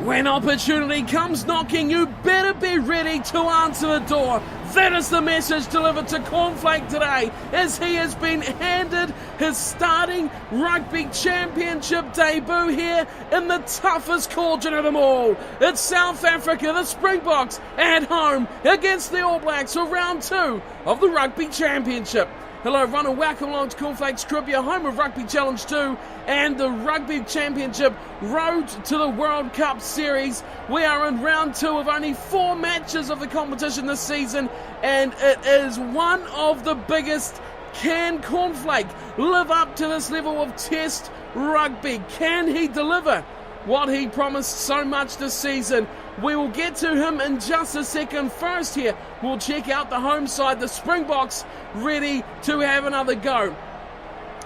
When opportunity comes knocking, you better be ready to answer the door. That is the message delivered to Cornflakes today, as he has been handed his starting rugby championship debut here in the toughest cauldron of them all. It's South Africa, the Springboks, at home against the All Blacks for round 2 of the Rugby Championship. Hello everyone and welcome along to Cornflakes Trivia, home of Rugby Challenge 2 and the Rugby Championship Road to the World Cup series. We are in round 2 of only 4 matches of the competition this season, and it is one of the biggest. Can Cornflake live up to this level of test rugby? Can he deliver what he promised so much this season? We will get to him in just a second. First here, we'll check out the home side, the Springboks, ready to have another go.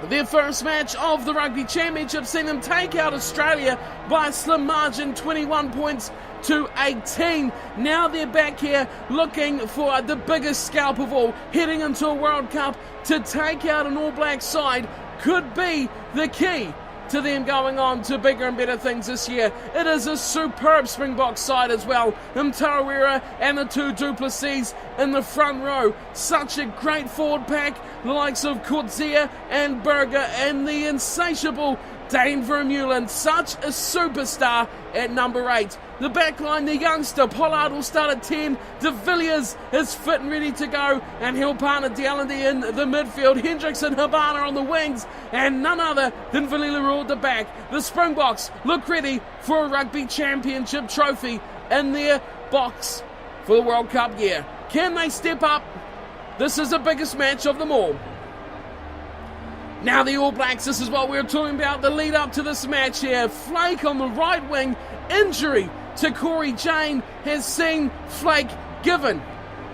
Their first match of the Rugby Championship seen them take out Australia by a slim margin, 21 points to 18. Now they're back here looking for the biggest scalp of all, heading into a World Cup. To take out an All Black side could be the key to them going on to bigger and better things this year. It is a superb Springbok side as well. Mtarawera and the two Duplessis in the front row. Such a great forward pack, the likes of Coetzee and Burger and the insatiable Dane Vermeulen, such a superstar at number 8. The backline, the youngster, Pollard will start at 10. De Villiers is fit and ready to go, and he'll partner Dealende in the midfield. Hendricks and Habana on the wings, and none other than Willie Leroux at the back. The Springboks look ready for a Rugby Championship trophy in their box for the World Cup year. Can they step up? This is the biggest match of them all. Now the All Blacks, this is what we were talking about, the lead up to this match here. Flake on the right wing, injury to Corey Jane has seen Flake given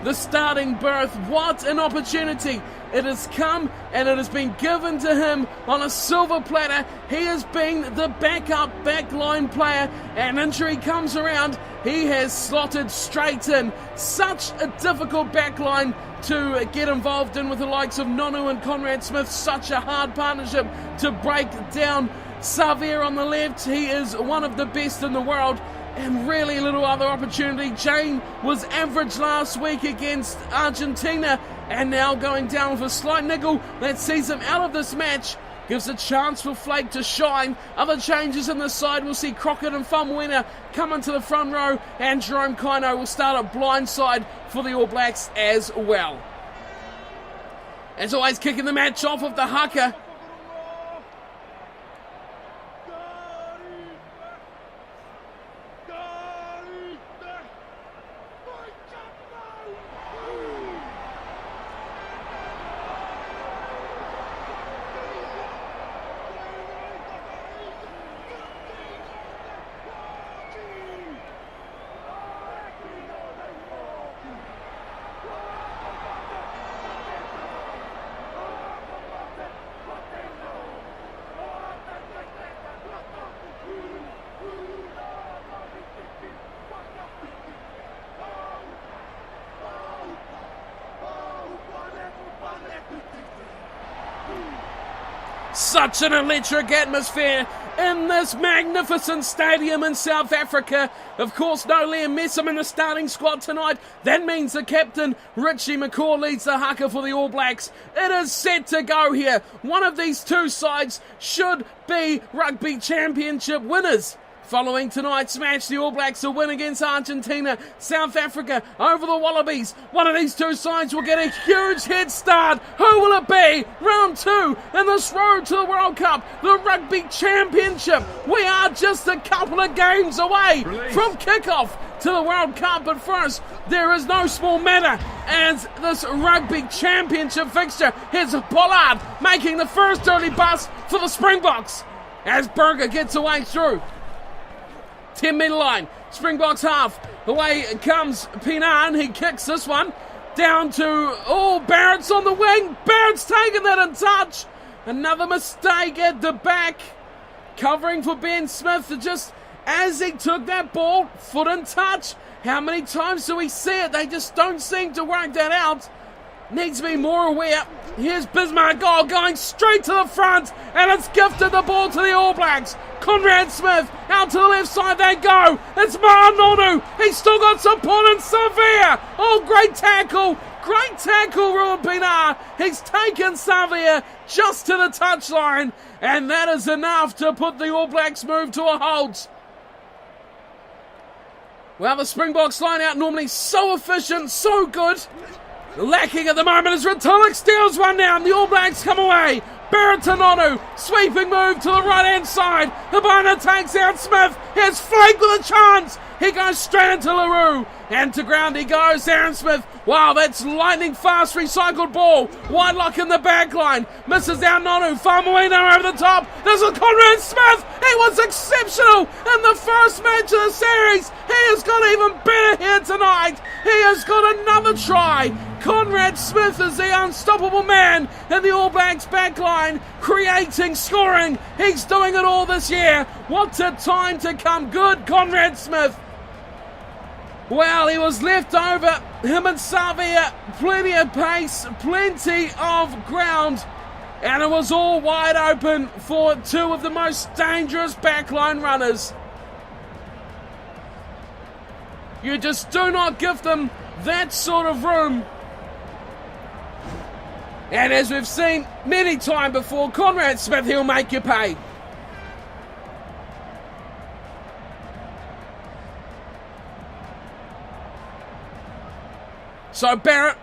the starting berth. What an opportunity it has come, and it has been given to him on a silver platter. He has been the backup backline player, and injury comes around, he has slotted straight in. Such a difficult backline to get involved in with the likes of Nonu and Conrad Smith. Such a hard partnership to break down. Xavier on the left, he is one of the best in the world, and really little other opportunity. Jane was average last week against Argentina, and now going down with a slight niggle that sees him out of this match. Gives a chance for Flake to shine. Other changes in the side, we'll see Crockett and Famuina come into the front row, and Jerome Kaino will start a blind side for the All Blacks as well. As always, kicking the match off of the haka. Such an electric atmosphere in this magnificent stadium in South Africa. Of course, no Liam Messam in the starting squad tonight. That means the captain, Richie McCaw, leads the haka for the All Blacks. It is set to go here. One of these two sides should be Rugby Championship winners. Following tonight's match, the All Blacks will win against Argentina. South Africa over the Wallabies. One of these two sides will get a huge head start. Who will it be? Round 2 in this road to the World Cup, the Rugby Championship. We are just a couple of games away from kickoff to the World Cup. But first, there is no small matter as this Rugby Championship fixture. Here's Pollard making the first early bust for the Springboks as Burger gets away through. 10-metre line, Springboks half, away comes Pinan, he kicks this one, down to, Barrett's on the wing, Barrett's taken that in touch, another mistake at the back, covering for Ben Smith, just as he took that ball, foot in touch. How many times do we see it? They just don't seem to work that out. needs to be more aware. Here's Bismarck, going straight to the front, and it's gifted the ball to the All Blacks. Conrad Smith, out to the left side they go. It's Nonu. He's still got support in Savia. Oh, great tackle. Great tackle, Ruben Pinar. He's taken Savia just to the touchline, and that is enough to put the All Blacks move to a halt. Well, the Springboks line out normally so efficient, so good. Lacking at the moment is Ratulik, steals one down. The All Blacks come away. Barrett to Nonu. Sweeping move to the right-hand side. Habana takes out Smith. Here's Flake with a chance. He goes straight into LaRue. And to ground he goes. Aaron Smith. Wow, that's lightning fast recycled ball. Whitelock in the back line. Misses out Nonu. Famuino over the top. This is Conrad Smith. He was exceptional in the first match of the series. He has got even better here tonight. He has got another try. Conrad Smith is the unstoppable man in the All Blacks backline, creating, scoring. He's doing it all this year. What a time to come good, Conrad Smith. Well, he was left over. Him and Savia, plenty of pace, plenty of ground. And it was all wide open for two of the most dangerous backline runners. You just do not give them that sort of room. And as we've seen many times before, Conrad Smith, he'll make you pay. So Barrett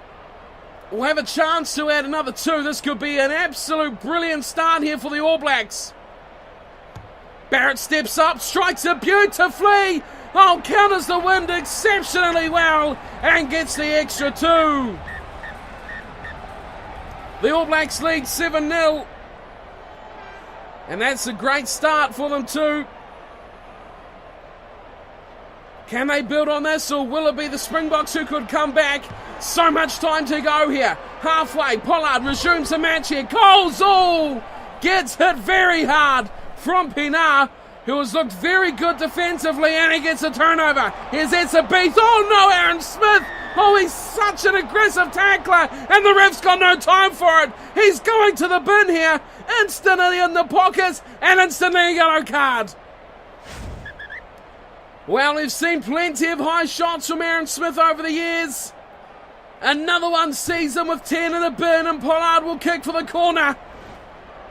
will have a chance to add another two. This could be an absolute brilliant start here for the All Blacks. Barrett steps up, strikes it beautifully. Oh, counters the wind exceptionally well and gets the extra two. The All Blacks lead 7-0. And that's a great start for them too. Can they build on this, or will it be the Springboks who could come back? So much time to go here. Halfway, Pollard resumes the match here. Coles, gets hit very hard from Pinar, who has looked very good defensively, and he gets a turnover. Here's Etsabeeth. Oh no, Aaron Smith. Oh, he's such an aggressive tackler, and the ref's got no time for it. He's going to the bin here, instantly in the pocket, and instantly a yellow card. Well, we've seen plenty of high shots from Aaron Smith over the years. Another one sees him with 10 in the bin, and Pollard will kick for the corner.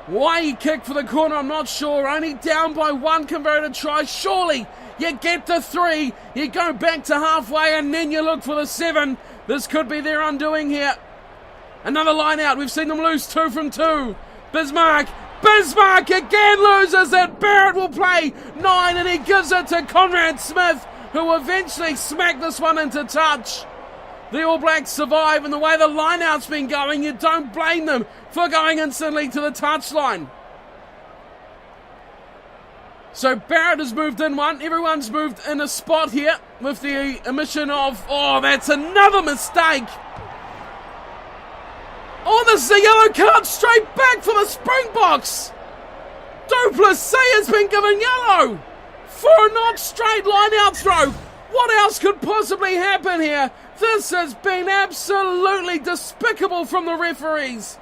Why he kicked for the corner, I'm not sure. Only down by one converted try. Surely you get the 3, you go back to halfway, and then you look for the 7. This could be their undoing here. Another line out. We've seen them lose 2 from 2. Bismarck again loses it. Barrett will play 9, and he gives it to Conrad Smith, who eventually smacked this one into touch. The All Blacks survive, and the way the line-out's been going, you don't blame them for going instantly to the touchline. So Barrett has moved in one. Everyone's moved in a spot here with the omission of... Oh, that's another mistake. Oh, this is a yellow card straight back for the Springboks. Duplessis has been given yellow for a not straight line-out throw. What else could possibly happen here? This has been absolutely despicable from the referees.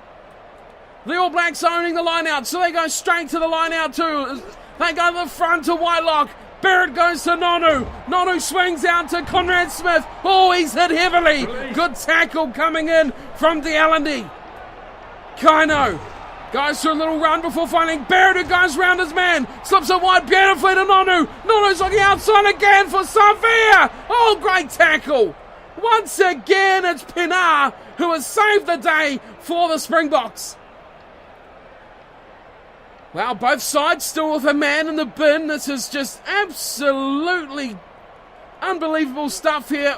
The All Blacks owning the line-out, so they go straight to the line-out too. They go to the front to Whitelock. Barrett goes to Nonu. Nonu swings out to Conrad Smith. Oh, he's hit heavily. Good tackle coming in from Dealandi. Kaino goes through a little run before finding Barrett, who goes round his man. Slips it wide beautifully to Nonu. Nonu's looking outside again for Savia. Oh, great tackle. Once again, it's Pinar who has saved the day for the Springboks. Well, both sides still with a man in the bin. This is just absolutely unbelievable stuff here.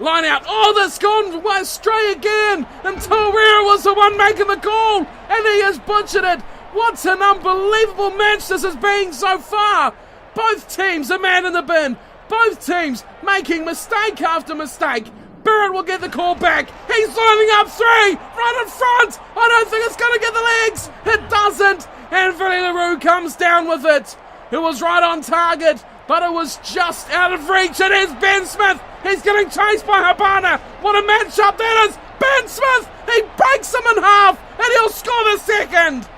Line out. Oh, that's gone astray again. And Torreira was the one making the call. And he has butchered it. What an unbelievable match this has been so far. Both teams a man in the bin. Both teams making mistake after mistake. Barrett will get the call back. He's lining up 3 right in front. I don't think it's going to get the legs. It doesn't. And Billy LaRue comes down with it. It was right on target, but it was just out of reach. It is Ben Smith. He's getting chased by Habana. What a matchup that is. Ben Smith, he breaks him in half, and he'll score the second.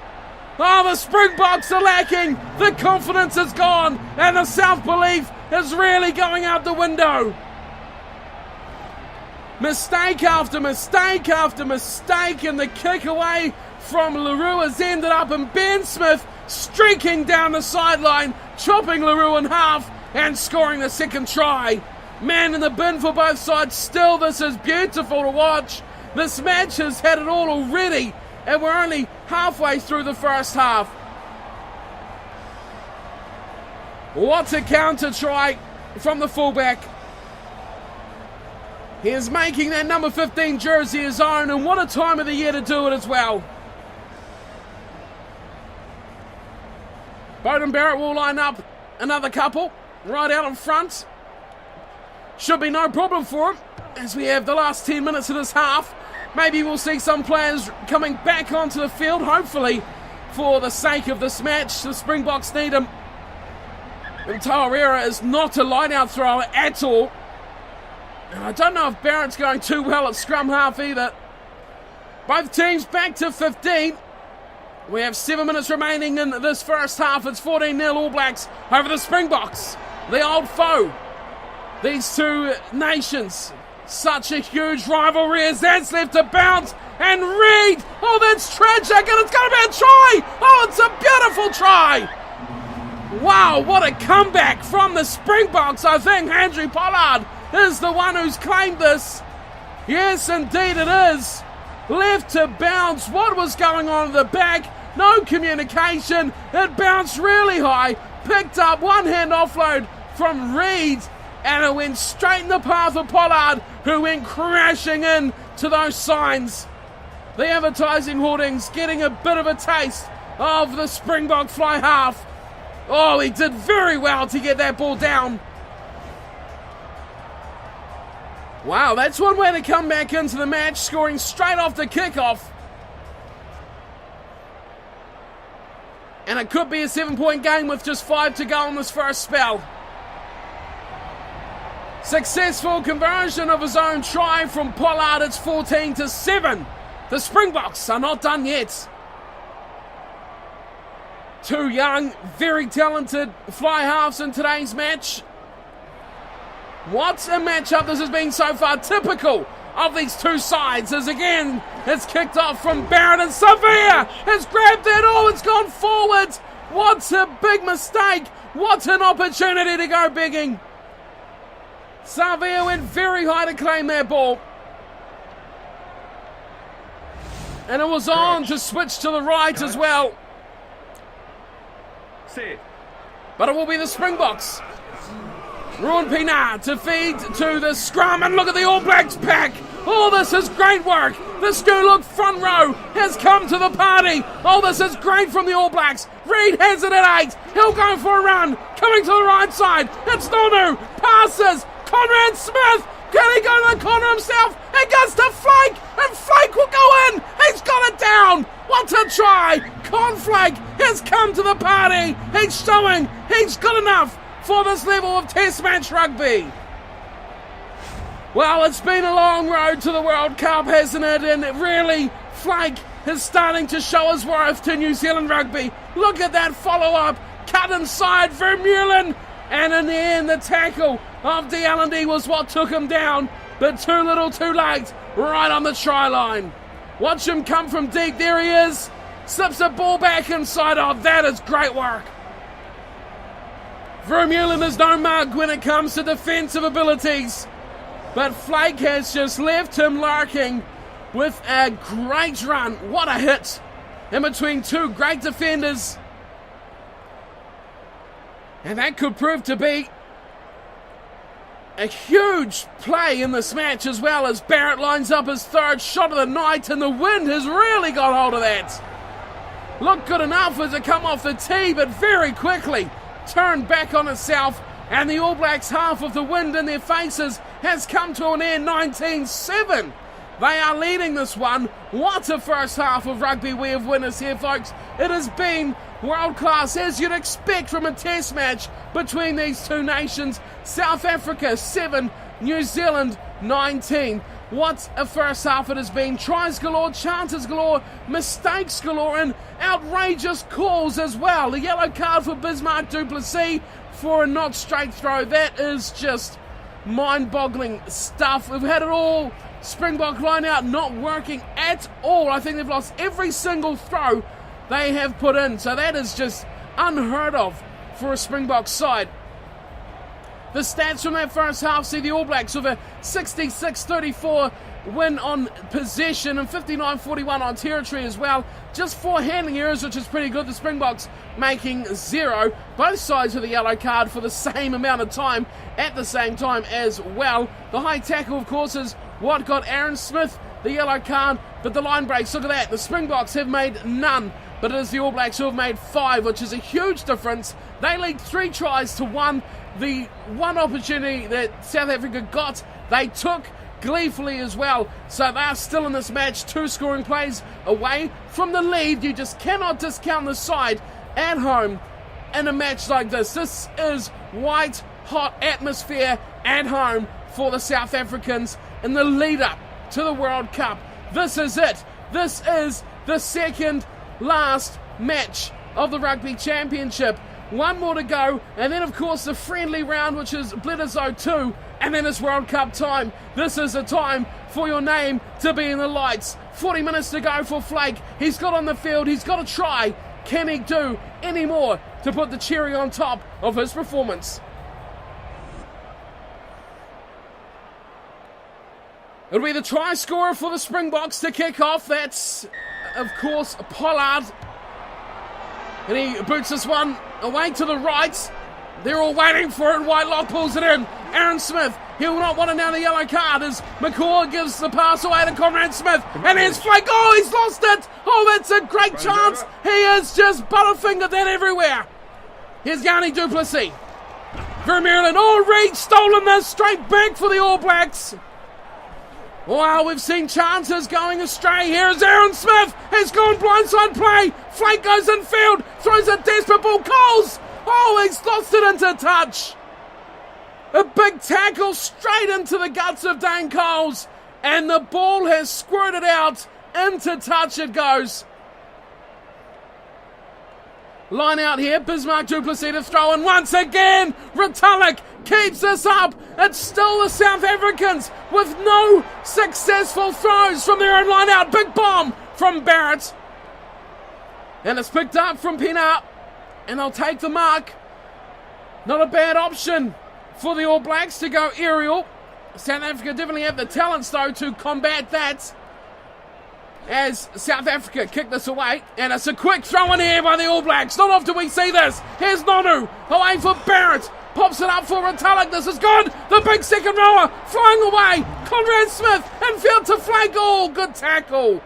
Oh, the Springboks are lacking. The confidence is gone, and the self-belief is really going out the window. Mistake after mistake after mistake, and the kick away from LaRue has ended up in Ben Smith streaking down the sideline, chopping LaRue in half, and scoring the second try. Man in the bin for both sides. Still, this is beautiful to watch. This match has had it all already, and we're only halfway through the first half. What a counter try from the fullback. He is making that number 15 jersey his own, and what a time of the year to do it as well. Beauden Barrett will line up another couple right out in front. Should be no problem for him as we have the last 10 minutes of this half. Maybe we'll see some players coming back onto the field, hopefully, for the sake of this match. The Springboks need him. And Taurera is not a line-out thrower at all. And I don't know if Barrett's going too well at scrum half either. Both teams back to 15. We have 7 minutes remaining in this first half. It's 14-0 All Blacks over the Springboks, the old foe. These two nations, such a huge rivalry as that's left to bounce. And Reid, oh, that's tragic, and it's going to be a try. Oh, it's a beautiful try. Wow, what a comeback from the Springboks. I think Andrew Pollard is the one who's claimed this. Yes, indeed it is. Left to bounce. What was going on at the back? No communication. It bounced really high. Picked up one-hand offload from Reid, and it went straight in the path of Pollard, who went crashing in to those signs. The advertising hoardings getting a bit of a taste of the Springbok fly half. Oh, he did very well to get that ball down. Wow, that's one way to come back into the match, scoring straight off the kickoff. And it could be a 7-point game with just 5 to go in this first spell. Successful conversion of his own try from Pollard. It's 14-7. The Springboks are not done yet. Two young, very talented fly halves in today's match. What a matchup this has been so far. Typical of these two sides, as again it's kicked off from Barrett, and Savea has grabbed it. Oh, it's gone forward. What a big mistake. What an opportunity to go begging. Savea went very high to claim that ball. And it was on to switch to the right as well. But it will be the Springboks. Ruan Pienaar to feed to the scrum, and look at the All Blacks pack. Oh, this is great work. The Skooluk front row has come to the party. Oh, this is great from the All Blacks. Reid has it at 8. He'll go for a run. Coming to the right side. It's Nonu. Passes. Conrad Smith. Can he go to the corner himself? He goes to Flake, and Flake will go in. He's got it down. What a try. Cornflakes has come to the party. He's showing he's good enough for this level of Test match rugby. Well, it's been a long road to the World Cup, hasn't it? And really, Flake is starting to show his worth to New Zealand rugby. Look at that follow-up. Cut inside Vermeulen. And in the end, the tackle of DLND was what took him down. But too little, too late, right on the try line. Watch him come from deep. There he is. Slips the ball back inside. Oh, that is great work. Vermeulen is no mug when it comes to defensive abilities. But Flake has just left him lurking with a great run. What a hit in between two great defenders. And that could prove to be a huge play in this match, as well as Barrett lines up his third shot of the night, and the wind has really got hold of that. Looked good enough as it come off the tee, but very quickly turned back on itself, and the All Blacks half of the wind in their faces has come to an end. 19-7. They are leading this one. What a first half of rugby we have witnessed here, folks. It has been world class, as you'd expect from a test match between these two nations. South Africa 7, New Zealand 19. What a first half it has been. Tries galore, chances galore, mistakes galore, and outrageous calls as well. The yellow card for Bismarck du Plessis for a not straight throw. That is just mind-boggling stuff. We've had it all. Springbok line out not working at all. I think they've lost every single throw they have put in. So that is just unheard of for a Springbok side. The stats from that first half see the All Blacks with a 66-34 win on possession and 59-41 on territory as well. Just 4 handling errors, which is pretty good. The Springboks making 0. Both sides with a yellow card for the same amount of time at the same time as well. The high tackle, of course, is what got Aaron Smith the yellow card, but the line breaks, look at that. The Springboks have made none, but it is the All Blacks who have made 5, which is a huge difference. They lead 3 tries to 1. The one opportunity that South Africa got, they took gleefully as well. So they are still in this match, 2 scoring plays away from the lead. You just cannot discount the side at home in a match like this. This is white hot atmosphere at home for the South Africans in the lead up to the World Cup. This is it. This is the second last match of the Rugby Championship. 1 more to go, and then of course the friendly round, which is Bledisloe 2, and then it's World Cup time. This is the time for your name to be in the lights. 40 minutes to go for Flake. He's got on the field, he's got to try. Can he do any more to put the cherry on top of his performance? It'll be the try scorer for the Springboks to kick off. That's, of course, Pollard. And he boots this one away to the right. They're all waiting for it. Whitelock pulls it in. Aaron Smith, he will not want another yellow card as McCaw gives the pass away to Conrad Smith. And there's Flake. Oh, he's lost it. Oh, that's a great chance. He is just butterfingered that everywhere. Here's Yanni du Plessis. Vermeulen. Oh, Reid stolen this straight back for the All Blacks. Wow, we've seen chances going astray. Here's Aaron Smith. He's gone blindside play. Flake goes in field. Throws a desperate ball. Coles. Oh, he's lost it into touch. A big tackle straight into the guts of Dane Coles. And the ball has squirted out. Into touch it goes. Line out here. Bismarck du Plessis to throw in once again. Retallick keeps this up. It's still the South Africans with no successful throws from their own line out. Big bomb from Barrett. And it's picked up from Pienaar. And they'll take the mark. Not a bad option for the All Blacks to go aerial. South Africa definitely have the talents, though, to combat that. As South Africa kick this away. And it's a quick throw in here by the All Blacks. Not often we see this. Here's Nonu. Away for Barrett. Pops it up for Retallick. This is good. The big second rower flying away. Conrad Smith infield to Flake. Oh, good tackle.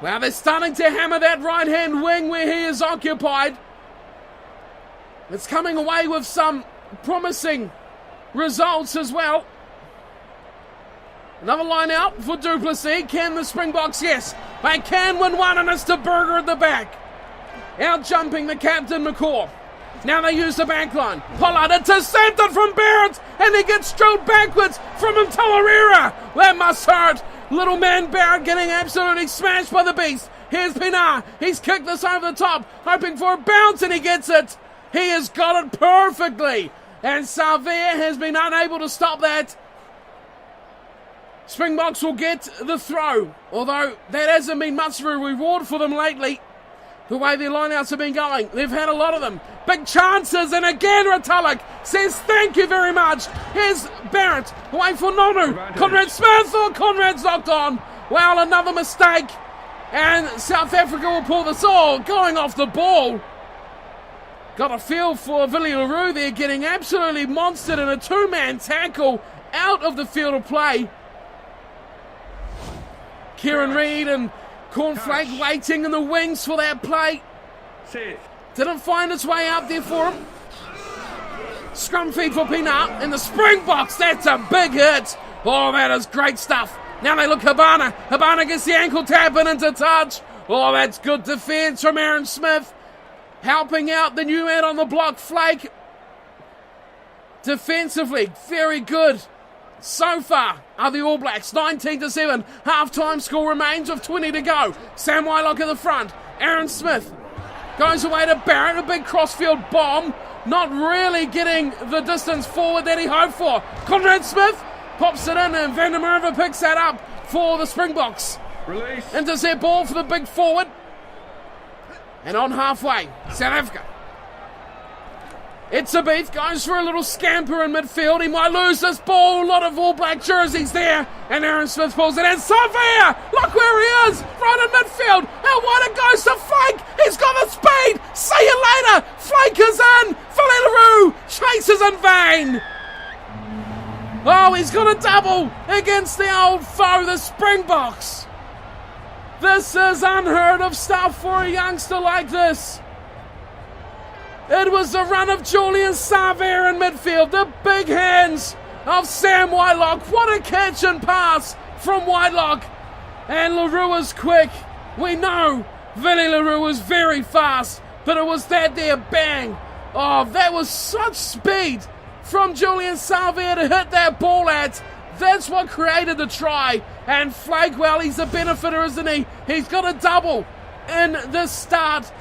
Wow, they're starting to hammer that right-hand wing where he is occupied. It's coming away with some promising results as well. Another line out for du Plessis. Can the Springboks? Yes. They can win one, and it's to Burger at the back. Out jumping the captain, McCaw. Now they use the back line. Pollard intercepted from Barrett, and he gets drilled backwards from Mtawarira. That must hurt. Little man Barrett getting absolutely smashed by the beast. Here's Pienaar. He's kicked this over the top, hoping for a bounce, and he gets it. He has got it perfectly. And Savea has been unable to stop that. Springboks will get the throw, although that hasn't been much of a reward for them lately. The way their lineouts have been going, they've had a lot of them. Big chances, and again Retallick says thank you very much. Here's Barrett, away for Nonu. Conrad Smith, Conrad's knocked on. Well, another mistake. And South Africa will pull this all, going off the ball. Got a feel for Willie LaRue there, getting absolutely monstered in a 2-man tackle out of the field of play. Kieran Reid and Cornflakes waiting in the wings for that play. Didn't find its way out there for him. Scrum feed for Pienaar, and the Springboks, that's a big hit. Oh, that is great stuff. Now they look Habana. Habana gets the ankle tap and into touch. Oh, that's good defense from Aaron Smith. Helping out the new man on the block, Flake. Defensively, very good. so far are the All Blacks, 19-7. Half-time score remains with 20 to go. Sam Whitelock at the front. Aaron Smith goes away to Barrett, a big crossfield bomb. Not really getting the distance forward that he hoped for. Conrad Smith pops it in, and Van der Merwe picks that up for the Springboks. Release. Intercept ball for the big forward. And on halfway, South Africa. Itzabeth goes for a little scamper in midfield. He might lose this ball. A lot of All Black jerseys there. And Aaron Smith pulls it in. Savia! Look where he is! Right in midfield. Out wide it goes to Flake. He's got the speed. See you later. Flake is in. Philly LaRue chases in vain. Oh, he's got a double against the old foe, the Springboks. This is unheard of stuff for a youngster like this. It was the run of Julian Savia in midfield. The big hands of Sam Whitelock. What a catch and pass from Whitelock. And LaRue is quick. We know Vinny LaRue is very fast, but it was that there bang. Oh, that was such speed from Julian Savia to hit that ball at. That's what created the try. And Flake, well, he's a benefitter, isn't he? He's got a double in this start.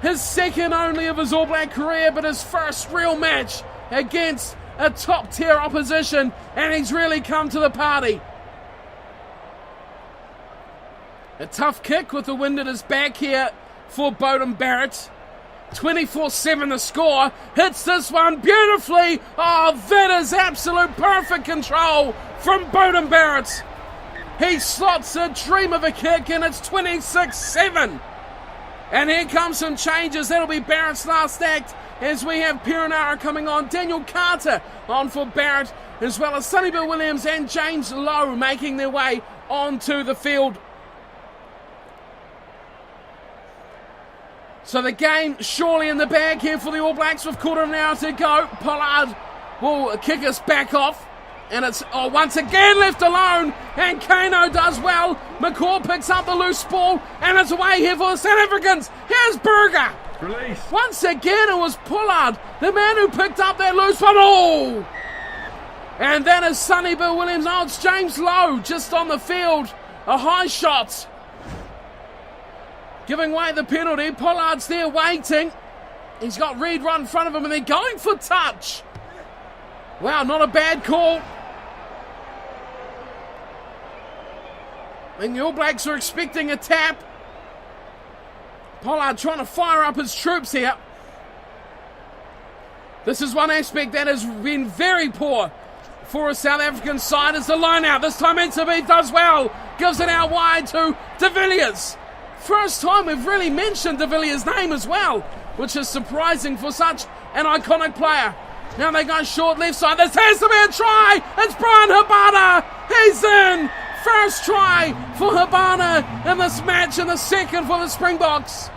His second only of his All Black career, but his first real match against a top-tier opposition, and he's really come to the party. A tough kick with the wind at his back here for Beauden Barrett. 24-7 the score. Hits this one beautifully. Oh, that is absolute perfect control from Beauden Barrett. He slots a dream of a kick, and it's 26-7. And here comes some changes. That'll be Barrett's last act as we have Perenara coming on. Daniel Carter on for Barrett, as well as Sonny Bill Williams and James Lowe making their way onto the field. So the game surely in the bag here for the All Blacks with quarter of an hour to go. Pollard will kick us back off. And it's once again left alone, and Kano does well. McCaw picks up the loose ball, and it's away here for the South Africans. Here's Burger. Release. Once again, it was Pollard, the man who picked up that loose one. Oh! And that is Sonny Bill Williams. Oh, it's James Lowe just on the field. A high shot. Giving away the penalty. Pollard's there waiting. He's got Reid right in front of him, and they're going for touch. Wow, not a bad call. And the All Blacks are expecting a tap. Pollard trying to fire up his troops here. This is one aspect that has been very poor for a South African side, is the line out. This time Itzabeth does well. Gives it out wide to De Villiers. First time we've really mentioned De Villiers' name as well, which is surprising for such an iconic player. Now they go short left side. This has to be a try. It's Brian Habana. He's in. First try for Habana in this match, and the second for the Springboks.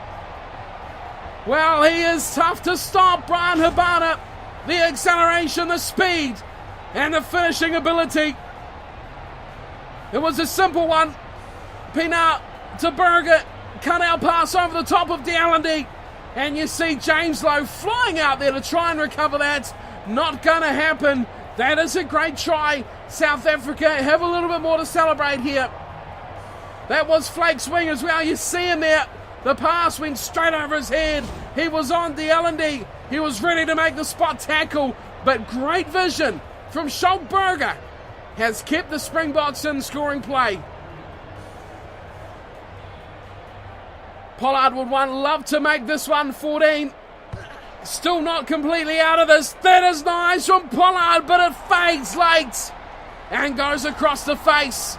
Well, he is tough to stop, Brian Habana. The acceleration, the speed, and the finishing ability. It was a simple one. Pienaar to Burger. Cut out pass over the top of D'Allendy. And you see James Lowe flying out there to try and recover that. Not going to happen. That is a great try. South Africa have a little bit more to celebrate here. That was Flake's wing as well. You see him there. The pass went straight over his head. He was on D'Allendy. He was ready to make the spot tackle. But great vision from Schultberger has kept the Springboks in scoring play. Pollard would love to make this one 14. Still not completely out of this. That is nice from Pollard, but it fades late and goes across the face.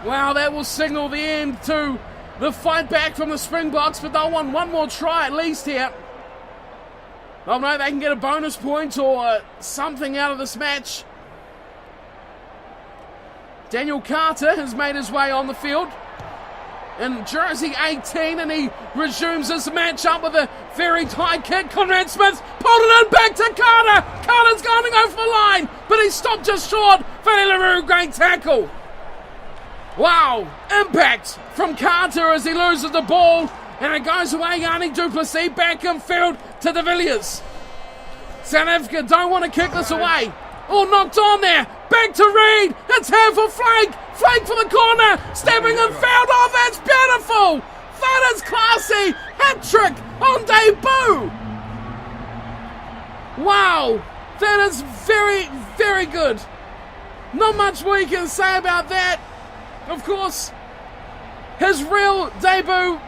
Wow, that will signal the end to the fight back from the Springboks, but they'll want one more try at least here. They'll know they can get a bonus point or something out of this match. Daniel Carter has made his way on the field in jersey 18, and he resumes this matchup with a very tight kick. Conrad Smith pulled it in back to Carter. Carter's going to go for the line, but he's stopped just short. Vinny LaRue, great tackle. Wow, impact from Carter as he loses the ball, and it goes away. Yannick du Plessis back in field to De Villiers. South Africa don't want to kick this away. Oh, knocked on there. Back to Reed. It's here for Flake. Flake for the corner. Stepping in field. Oh, that's beautiful. That is classy. Hat trick on debut. Wow. That is very, very good. Not much more you can say about that. Of course, his real debut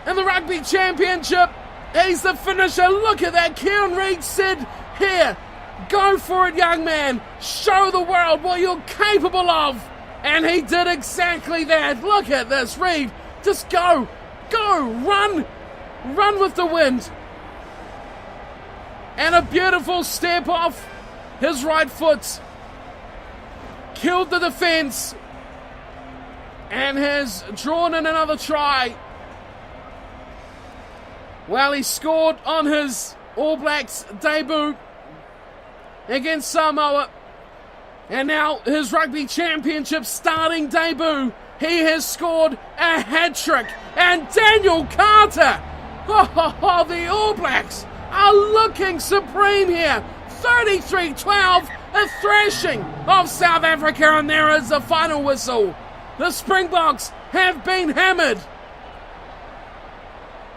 in the Rugby Championship. He's the finisher. Look at that. Kieran Reid said, here, go for it, young man. Show the world what you're capable of. And he did exactly that. Look at this, Reid. Just go. Go. Run. Run with the wind. And a beautiful step off his right foot. Killed the defence. And has drawn in another try. Well, he scored on his All Blacks debut against Samoa. And now his Rugby Championship starting debut. He has scored a hat-trick. And Daniel Carter. The All Blacks are looking supreme here. 33-12. A thrashing of South Africa. And there is the final whistle. The Springboks have been hammered.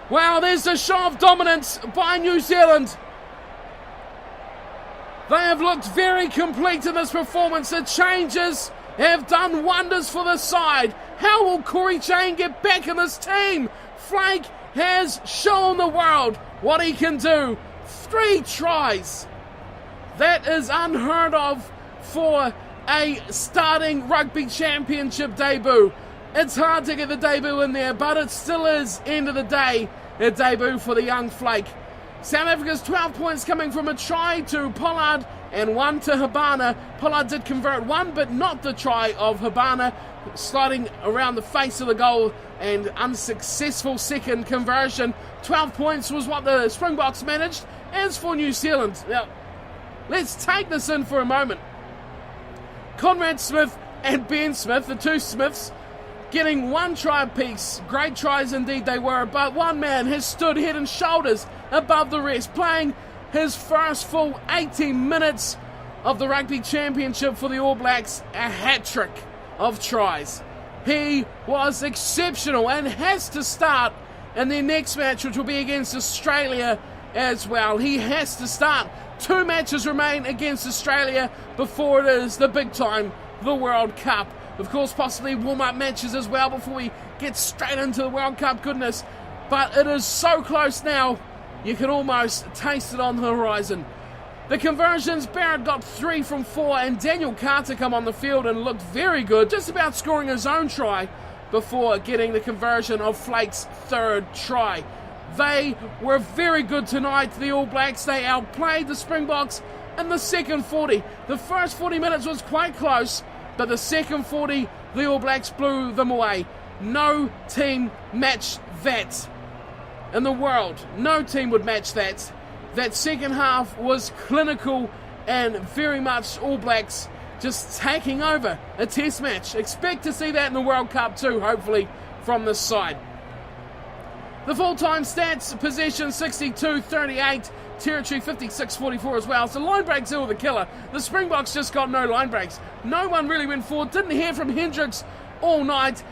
Wow, there's a show of dominance by New Zealand. They have looked very complete in this performance. The changes have done wonders for the side. How will Corey Chain get back in this team? Flake has shown the world what he can do. 3 tries. That is unheard of for a starting Rugby Championship debut. It's hard to get the debut in there, but it still is, end of the day, a debut for the young Flake. South Africa's 12 points coming from a try to Pollard and 1 to Habana. Pollard did convert 1, but not the try of Habana, sliding around the face of the goal and unsuccessful second conversion. 12 points was what the Springboks managed. As for New Zealand, now, let's take this in for a moment. Conrad Smith and Ben Smith, the two Smiths, getting 1 try apiece. Great tries indeed they were, but one man has stood head and shoulders above the rest, playing his first full 18 minutes of the Rugby Championship for the All Blacks, a hat-trick of tries. He was exceptional and has to start in their next match, which will be against Australia as well. He has to start. 2 matches remain against Australia before it is the big time, the World Cup. Of course, possibly warm-up matches as well before we get straight into the World Cup goodness. But it is so close now, you can almost taste it on the horizon. The conversions, Barrett got 3 from 4, and Daniel Carter come on the field and looked very good, just about scoring his own try before getting the conversion of Flake's 3rd try. They were very good tonight, the All Blacks. They outplayed the Springboks in the second 40. The first 40 minutes was quite close, but the second 40, the All Blacks blew them away. No team matched that in the world. No team would match that. That second half was clinical and very much All Blacks just taking over a test match. Expect to see that in the World Cup too, hopefully, from this side. The full-time stats, possession 62-38, territory 56-44 as well. So line breaks are the killer. The Springboks just got no line breaks. No one really went forward. Didn't hear from Hendricks all night.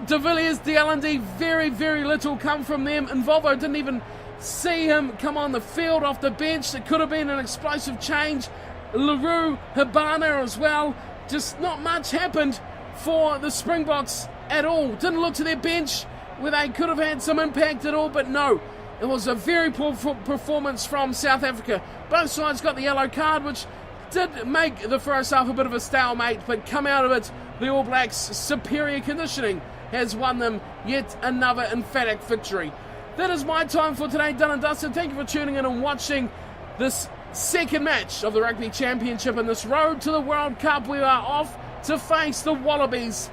De Villiers, De Allende, very, very little come from them. And Volvo didn't even see him come on the field off the bench. It could have been an explosive change. LaRue, Habana as well. Just not much happened for the Springboks at all. Didn't look to their bench where they could have had some impact at all, but no. It was a very poor performance from South Africa. Both sides got the yellow card, which did make the first half a bit of a stalemate, but come out of it, the All Blacks' superior conditioning has won them yet another emphatic victory. That is my time for today, done and dusted. Thank you for tuning in and watching this second match of the Rugby Championship in this road to the World Cup. We are off to face the Wallabies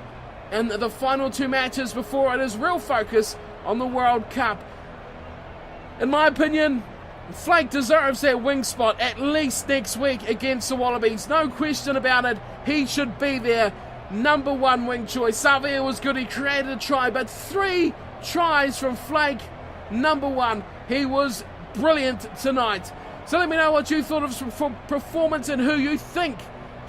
in the final 2 matches before it is real focus on the World Cup. In my opinion, Flake deserves that wing spot at least next week against the Wallabies. No question about it. He should be there. Number 1 wing choice. Savia was good. He created a try, but 3 tries from Flake. Number 1. He was brilliant tonight. So let me know what you thought of his performance and who you think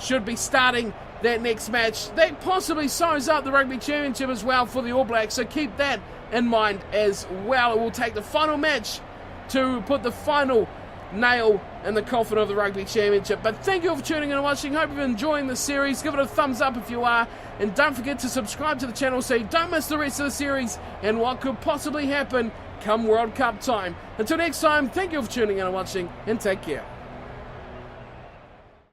should be starting that next match. That possibly sews up the Rugby Championship as well for the All Blacks, so keep that in mind as well. It will take the final match to put the final nail in the coffin of the Rugby Championship. But thank you all for tuning in and watching. Hope you're enjoying the series. Give it a thumbs up if you are, and don't forget to subscribe to the channel so you don't miss the rest of the series and what could possibly happen come World Cup time. Until next time, thank you all for tuning in and watching, and take care.